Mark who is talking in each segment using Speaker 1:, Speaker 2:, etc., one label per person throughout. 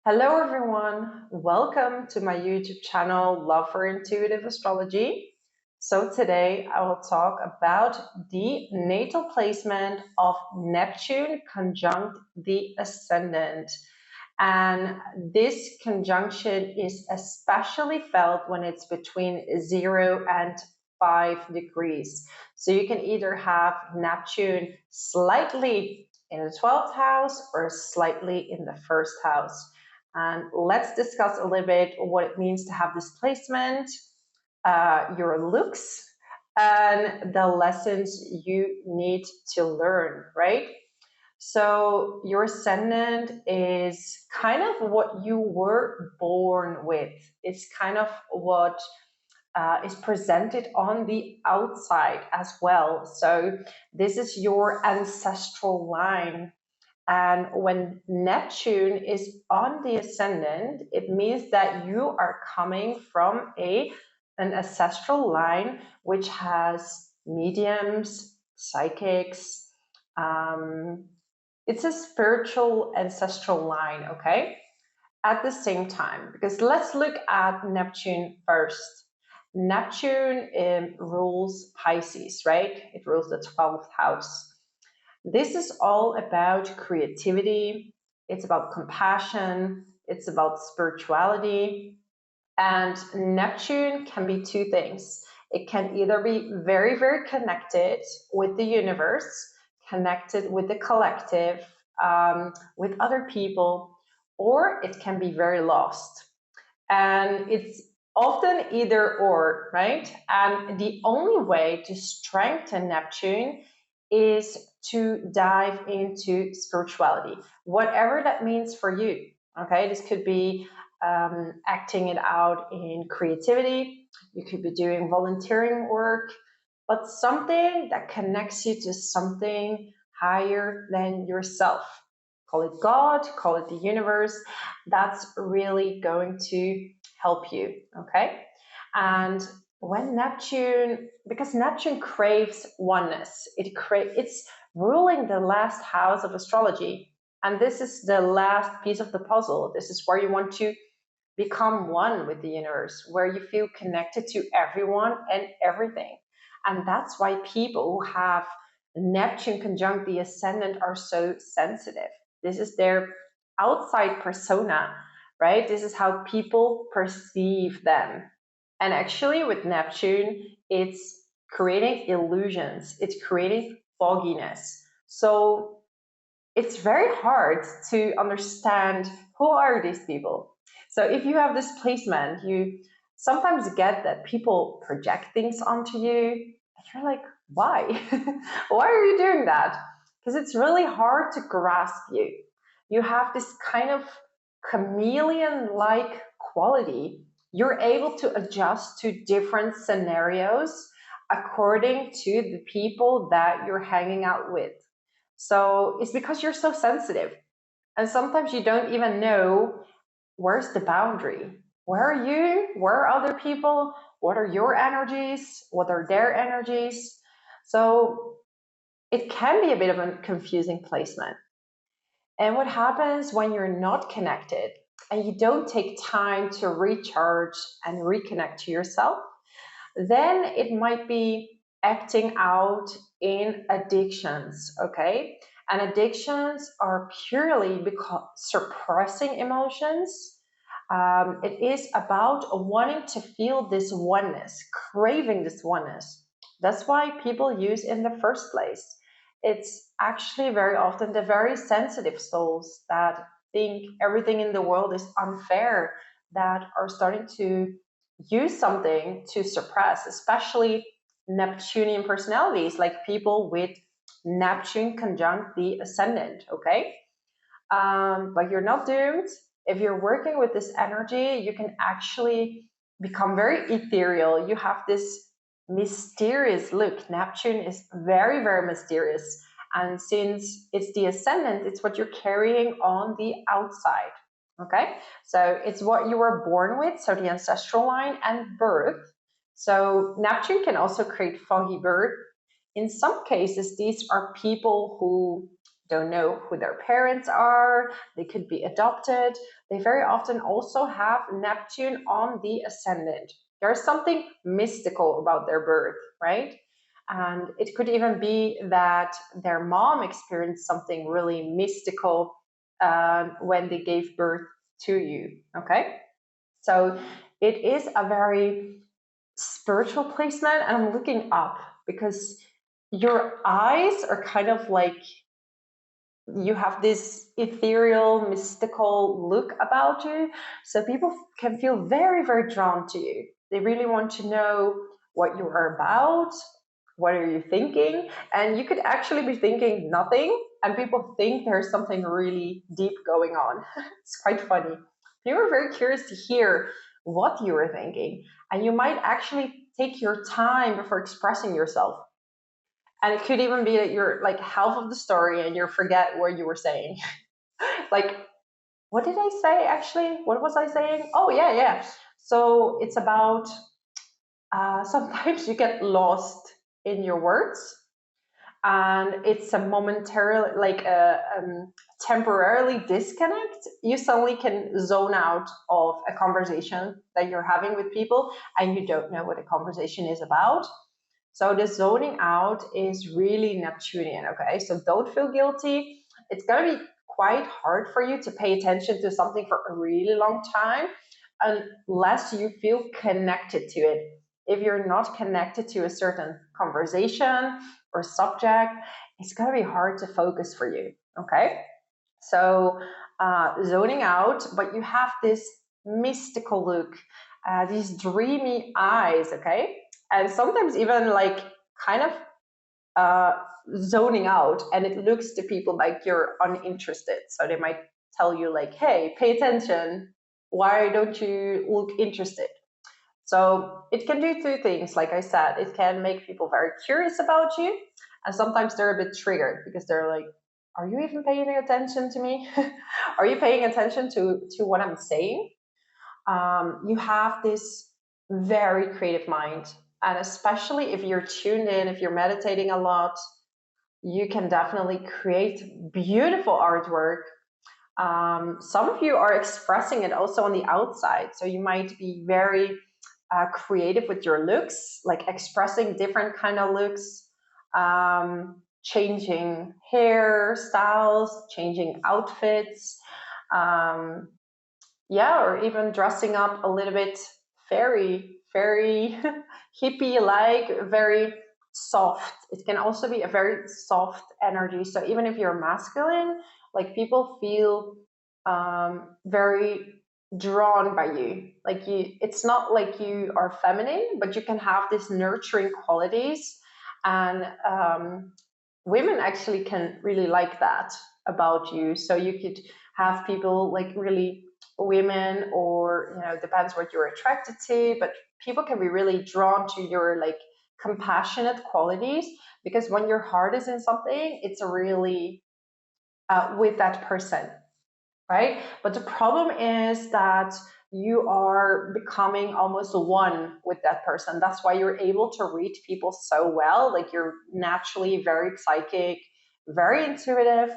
Speaker 1: Hello everyone, welcome to my YouTube channel Love for Intuitive Astrology. So today I will talk about the natal placement of Neptune conjunct the Ascendant. And this conjunction is especially felt when it's between 0 and 5 degrees. So you can either have Neptune slightly in the 12th house or slightly in the first house. And let's discuss a little bit what it means to have this placement, your looks, and the lessons you need to learn, right? So your ascendant is kind of what you were born with. It's kind of what is presented on the outside as well. So this is your ancestral line. And when Neptune is on the ascendant, it means that you are coming from an ancestral line which has mediums, psychics. It's a spiritual ancestral line, okay? At the same time, because let's look at Neptune first. Neptune rules Pisces, right? It rules the 12th house. This is all about creativity, it's about compassion, it's about spirituality. And Neptune can be two things. It can either be very, very connected with the universe, connected with the collective, with other people, or it can be very lost. And it's often either or, right? And the only way to strengthen Neptune is to dive into spirituality, whatever that means for you. Okay, this could be acting it out in creativity, you could be doing volunteering work, but something that connects you to something higher than yourself. Call it God, call it the universe. That's really going to help you, okay? And when Neptune, because Neptune craves oneness, it's ruling the last house of astrology. And this is the last piece of the puzzle. This is where you want to become one with the universe, where you feel connected to everyone and everything. And that's why people who have Neptune conjunct the ascendant are so sensitive. This is their outside persona, right? This is how people perceive them. And actually, with Neptune, it's creating illusions, it's creating fogginess. So it's very hard to understand who are these people. So if you have this placement, you sometimes get that people project things onto you, and you're like, why? Why are you doing that? Because it's really hard to grasp you. You have this kind of chameleon-like quality. You're able to adjust to different scenarios according to the people that you're hanging out with. So it's because you're so sensitive. And sometimes you don't even know where's the boundary. Where are you? Where are other people? What are your energies? What are their energies? So it can be a bit of a confusing placement. And what happens when you're not connected and you don't take time to recharge and reconnect to yourself? Then it might be acting out in addictions, okay? And addictions are purely because suppressing emotions. It is about wanting to feel this oneness, craving this oneness. That's why people use in the first place. It's actually very often the very sensitive souls that think everything in the world is unfair that are starting to use something to suppress, especially Neptunian personalities, like people with Neptune conjunct the ascendant, okay? But you're not doomed. If you're working with this energy, you can actually become very ethereal. You have this mysterious look. Neptune is very, very mysterious. And since it's the ascendant, it's what you're carrying on the outside. Okay, so it's what you were born with, so the ancestral line and birth. So Neptune can also create foggy birth. In some cases, these are people who don't know who their parents are, they could be adopted. They very often also have Neptune on the ascendant. There's something mystical about their birth, right? And it could even be that their mom experienced something really mystical when they gave birth to you, okay? So it is a very spiritual placement, and I'm looking up because your eyes are kind of like, you have this ethereal, mystical look about you. So people can feel very, very drawn to you. They really want to know what you are about, what are you thinking, and you could actually be thinking nothing, and people think there's something really deep going on. It's quite funny. People are very curious to hear what you are thinking, and you might actually take your time before expressing yourself. And it could even be that you're like half of the story and you forget what you were saying. Like, what did I say actually? What was I saying? Oh, yeah. So it's about sometimes you get lost in your words, and it's a momentary, like a temporarily disconnect. You suddenly can zone out of a conversation that you're having with people, and you don't know what the conversation is about. So the zoning out is really Neptunian, okay? So don't feel guilty. It's gonna be quite hard for you to pay attention to something for a really long time unless you feel connected to it. If you're not connected to a certain conversation or subject, it's gonna be hard to focus for you, okay? So zoning out, but you have this mystical look, these dreamy eyes, okay? And sometimes even like kind of zoning out, and it looks to people like you're uninterested. So they might tell you like, hey, pay attention. Why don't you look interested? So it can do two things. Like I said, it can make people very curious about you. And sometimes they're a bit triggered because they're like, are you even paying attention to me? Are you paying attention to what I'm saying? You have this very creative mind. And especially if you're tuned in, if you're meditating a lot, you can definitely create beautiful artwork. Some of you are expressing it also on the outside. So you might be very creative with your looks, like expressing different kind of looks, changing hairstyles, changing outfits, yeah, or even dressing up a little bit fairy, very hippie like, very soft. It can also be a very soft energy. So even if you're masculine, like people feel very drawn by you. Like you, it's not like you are feminine, but you can have these nurturing qualities, and women actually can really like that about you. So you could have people like really women, or depends what you're attracted to, but people can be really drawn to your like compassionate qualities, because when your heart is in something, it's really with that person, right? But the problem is that you are becoming almost one with that person. That's why you're able to read people so well. Like you're naturally very psychic, very intuitive,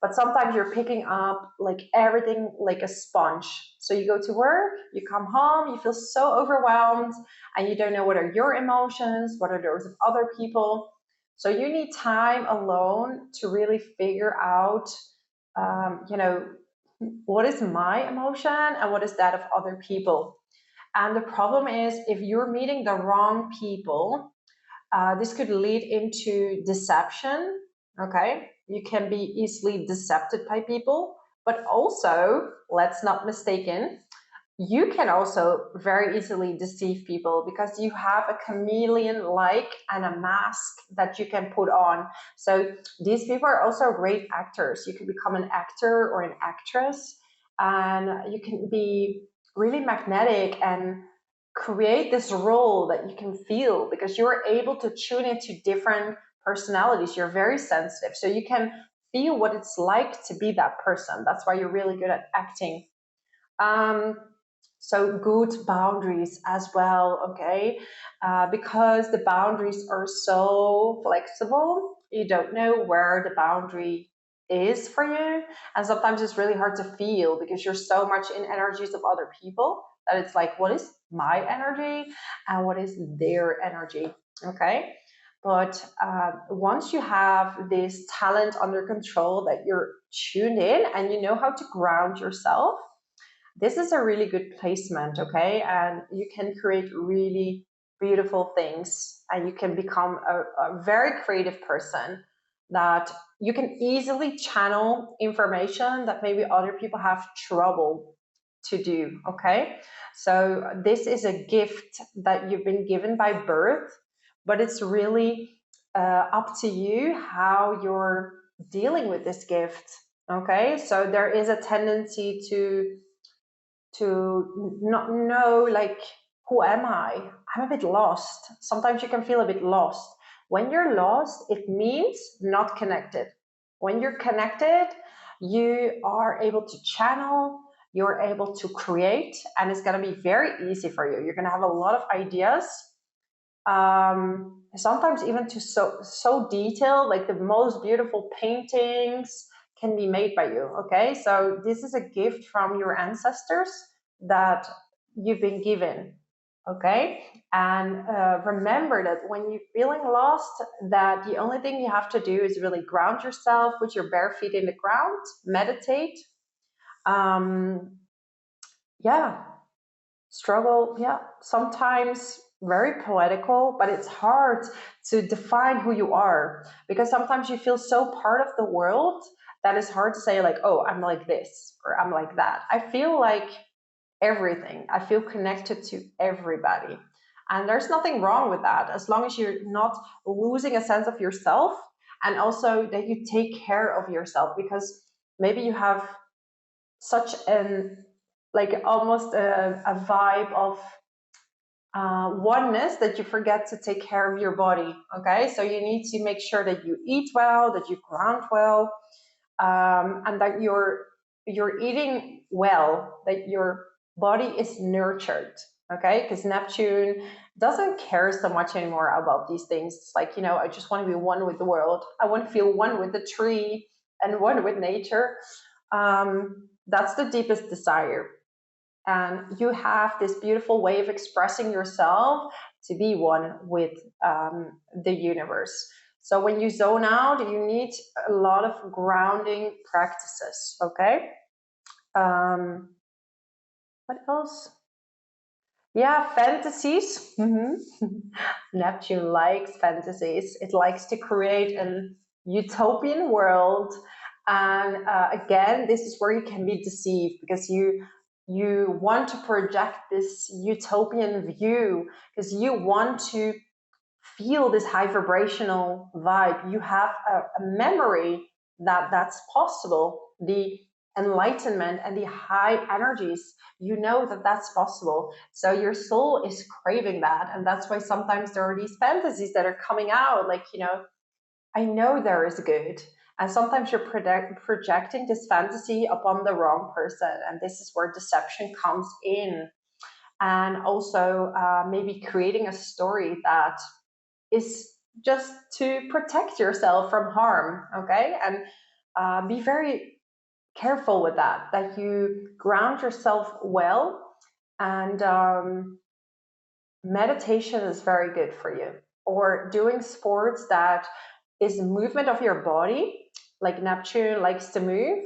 Speaker 1: but sometimes you're picking up like everything like a sponge. So you go to work, you come home, you feel so overwhelmed, and you don't know what are your emotions, what are those of other people. So you need time alone to really figure out, what is my emotion and what is that of other people. And the problem is, if you're meeting the wrong people, this could lead into deception. Okay, you can be easily deceived by people, but also, let's not mistaken, you can also very easily deceive people because you have a chameleon like and a mask that you can put on. So these people are also great actors. You can become an actor or an actress, and you can be really magnetic and create this role that you can feel, because you're able to tune into different personalities. You're very sensitive, so you can feel what it's like to be that person. That's why you're really good at acting. So good boundaries as well, okay? Because the boundaries are so flexible, you don't know where the boundary is for you. And sometimes it's really hard to feel because you're so much in energies of other people that it's like, what is my energy and what is their energy? Okay. But once you have this talent under control, that you're tuned in and you know how to ground yourself, this is a really good placement, okay? And you can create really beautiful things, and you can become a very creative person that you can easily channel information that maybe other people have trouble to do, okay? So this is a gift that you've been given by birth, but it's really up to you how you're dealing with this gift, okay? So there is a tendency to not know, like, who am I? I'm a bit lost. Sometimes you can feel a bit lost. When you're lost, it means not connected. When you're connected, you are able to channel, you're able to create, and it's going to be very easy for you. You're going to have a lot of ideas, sometimes even to so detailed, like the most beautiful paintings can be made by you. Okay, so this is a gift from your ancestors that you've been given. Okay, and remember that when you're feeling lost, that the only thing you have to do is really ground yourself, put your bare feet in the ground, meditate. Yeah, struggle, yeah, sometimes very poetical, but it's hard to define who you are because sometimes you feel so part of the world that it's hard to say, like, oh, I'm like this or I'm like that. I feel like everything. I feel connected to everybody. And there's nothing wrong with that, as long as you're not losing a sense of yourself, and also that you take care of yourself, because maybe you have such an, like, almost a vibe of oneness that you forget to take care of your body. Okay, so you need to make sure that you eat well, that you ground well, and that you're eating well, that your body is nurtured. Okay, because Neptune doesn't care so much anymore about these things. It's like, I just want to be one with the world. I want to feel one with the tree and one with nature. That's the deepest desire. And you have this beautiful way of expressing yourself to be one with the universe. So when you zone out, you need a lot of grounding practices. Okay. What else? Yeah, fantasies. Neptune likes fantasies. It likes to create an utopian world. And again, this is where you can be deceived, because you want to project this utopian view because you want to feel this high vibrational vibe. You have a memory that that's possible. The enlightenment and the high energies, you know that that's possible. So your soul is craving that. And that's why sometimes there are these fantasies that are coming out, like, I know there is good. And sometimes you're projecting this fantasy upon the wrong person. And this is where deception comes in. And also maybe creating a story that is just to protect yourself from harm. Okay. And be very careful with that you ground yourself well. And meditation is very good for you, or doing sports that is movement of your body, like Neptune likes to move.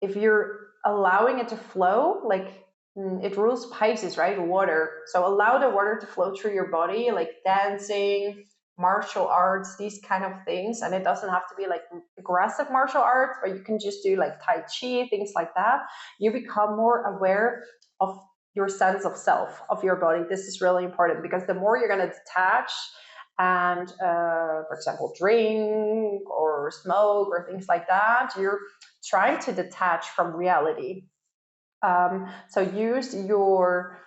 Speaker 1: If you're allowing it to flow, like, it rules Pisces, right? Water. So allow the water to flow through your body, like dancing, martial arts, these kind of things. And it doesn't have to be like aggressive martial arts, but you can just do like Tai Chi, things like that. You become more aware of your sense of self, of your body. This is really important, because the more you're going to detach and, for example, drink or smoke or things like that, you're trying to detach from reality. So use your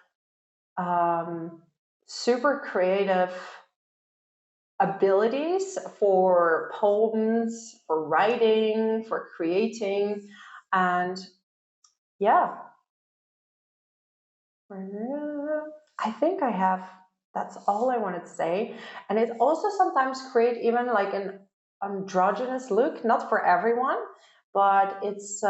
Speaker 1: super creative abilities for poems, for writing, for creating. And yeah, I think that's all I wanted to say. And it also sometimes create even like androgynous look, not for everyone, but it's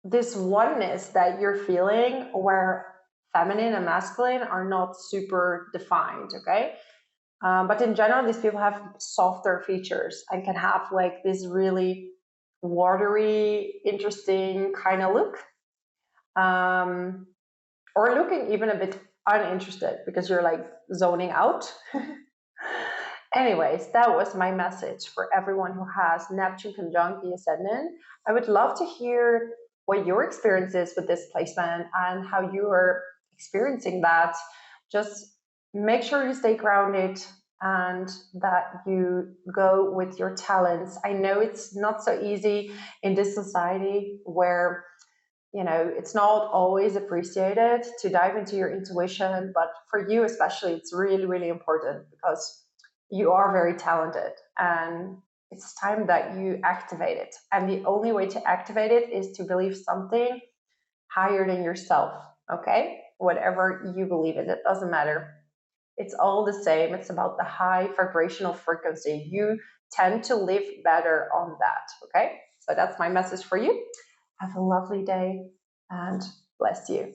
Speaker 1: this oneness that you're feeling where feminine and masculine are not super defined, okay? But in general, these people have softer features and can have like this really watery, interesting kind of look. Or looking even a bit uninterested because you're like zoning out. Anyways, that was my message for everyone who has Neptune conjunct the Ascendant. I would love to hear what your experience is with this placement and how you are experiencing that. Just make sure you stay grounded and that you go with your talents. I know it's not so easy in this society where it's not always appreciated to dive into your intuition, but for you especially, it's really, really important because you are very talented and it's time that you activate it. And the only way to activate it is to believe something higher than yourself, okay? Whatever you believe in, it doesn't matter. It's all the same. It's about the high vibrational frequency. You tend to live better on that, okay? So that's my message for you. Have a lovely day and bless you.